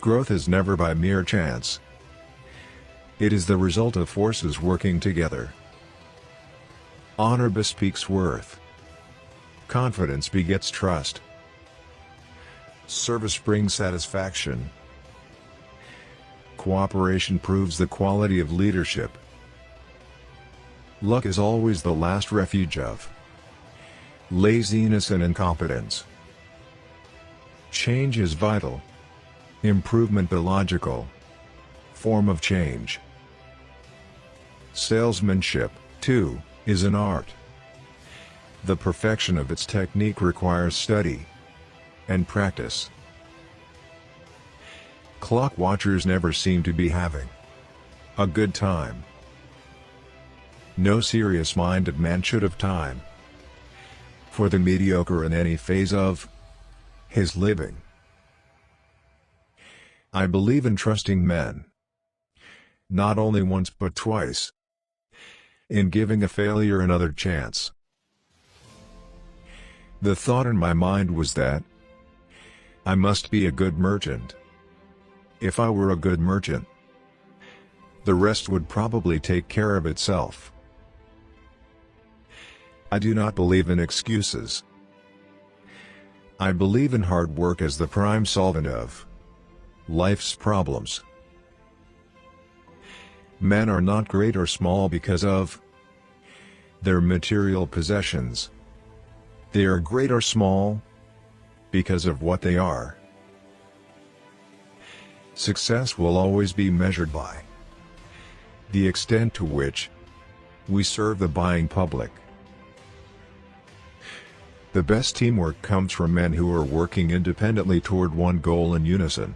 Growth is never by mere chance. It is the result of forces working together. Honor bespeaks worth. Confidence begets trust. Service brings satisfaction. Cooperation proves the quality of leadership. Luck is always the last refuge of laziness and incompetence. Change is vital. Improvement the logical form of change. Salesmanship, too, is an art. The perfection of its technique requires study and practice. Clock watchers never seem to be having a good time. No serious-minded man should have time for the mediocre in any phase of his living. I believe in trusting men, not only once but twice, in giving a failure another chance. The thought in my mind was that I must be a good merchant. If I were a good merchant, the rest would probably take care of itself. I do not believe in excuses. I believe in hard work as the prime solvent of life's problems. Men are not great or small because of their material possessions. They are great or small because of what they are. Success will always be measured by the extent to which we serve the buying public. The best teamwork comes from men who are working independently toward one goal in unison.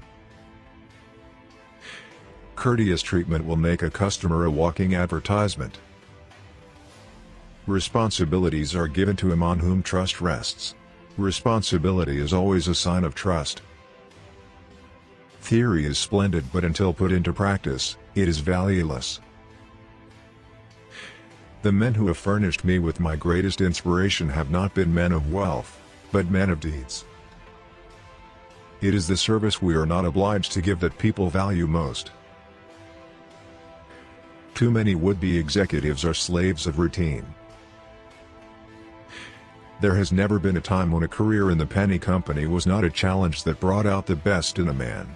Courteous treatment will make a customer a walking advertisement. Responsibilities are given to him on whom trust rests. Responsibility is always a sign of trust. Theory is splendid, but until put into practice, it is valueless. The men who have furnished me with my greatest inspiration have not been men of wealth, but men of deeds. It is the service we are not obliged to give that people value most. Too many would-be executives are slaves of routine. There has never been a time when a career in the Penney company was not a challenge that brought out the best in a man.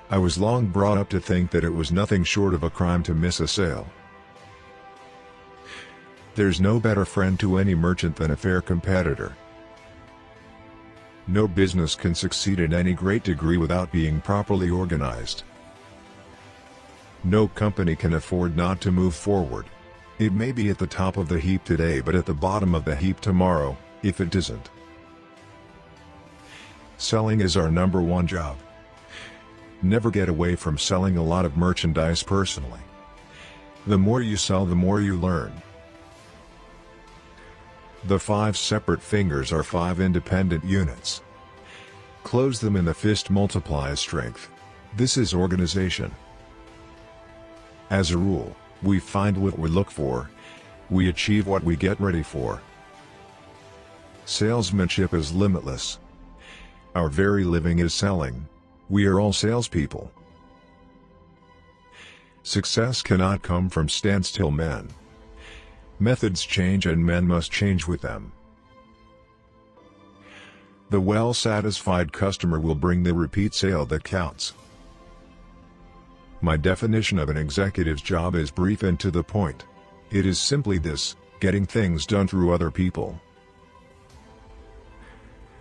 I was long brought up to think that it was nothing short of a crime to miss a sale. There's no better friend to any merchant than a fair competitor. No business can succeed in any great degree without being properly organized. No company can afford not to move forward. It may be at the top of the heap today but at the bottom of the heap tomorrow, if it isn't. Selling is our number one job. Never get away from selling a lot of merchandise personally. The more you sell, the more you learn. The 5 separate fingers are 5 independent units. Close them and the fist multiplies strength. This is organization. As a rule, we find what we look for. We achieve what we get ready for. Salesmanship is limitless. Our very living is selling. We are all salespeople. Success cannot come from standstill men. Methods change and men must change with them. The well-satisfied customer will bring the repeat sale that counts. My definition of an executive's job is brief and to the point. It is simply this: getting things done through other people.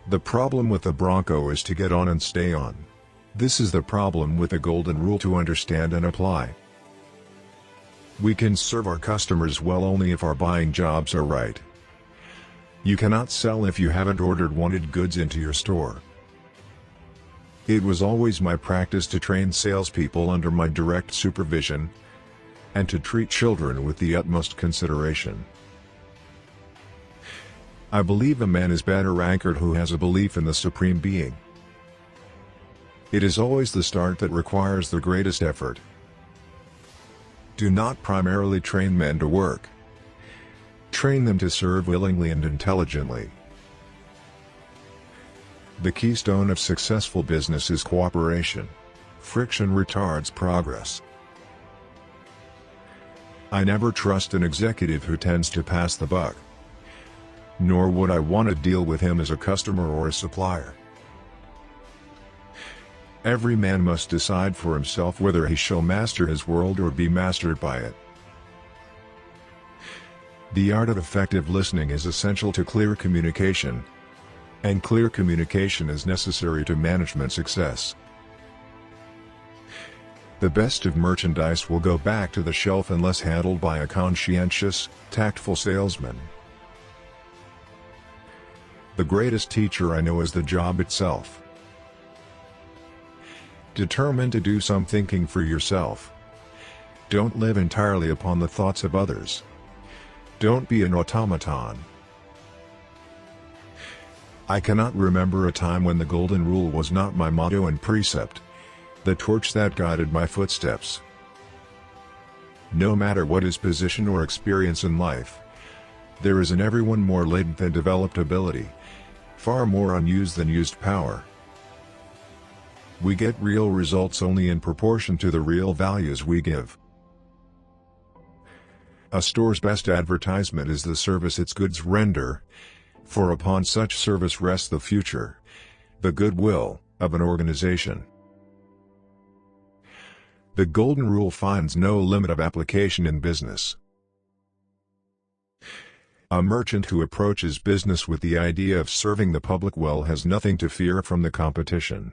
The problem with the Bronco is to get on and stay on. This is the problem with the golden rule to understand and apply. We can serve our customers well only if our buying jobs are right. You cannot sell if you haven't ordered wanted goods into your store. It was always my practice to train salespeople under my direct supervision, and to treat children with the utmost consideration. I believe a man is better anchored who has a belief in the Supreme Being. It is always the start that requires the greatest effort. Do not primarily train men to work. Train them to serve willingly and intelligently. The keystone of successful business is cooperation. Friction retards progress. I never trust an executive who tends to pass the buck. Nor would I want to deal with him as a customer or a supplier. Every man must decide for himself whether he shall master his world or be mastered by it. The art of effective listening is essential to clear communication. And clear communication is necessary to management success. The best of merchandise will go back to the shelf unless handled by a conscientious, tactful salesman. The greatest teacher I know is the job itself. Determined to do some thinking for yourself. Don't live entirely upon the thoughts of others. Don't be an automaton. I cannot remember a time when the golden rule was not my motto and precept, the torch that guided my footsteps. No matter what his position or experience in life, there is in everyone more latent than developed ability, far more unused than used power. We get real results only in proportion to the real values we give. A store's best advertisement is the service its goods render, for upon such service rests the future, the goodwill, of an organization. The golden rule finds no limit of application in business. A merchant who approaches business with the idea of serving the public well has nothing to fear from the competition.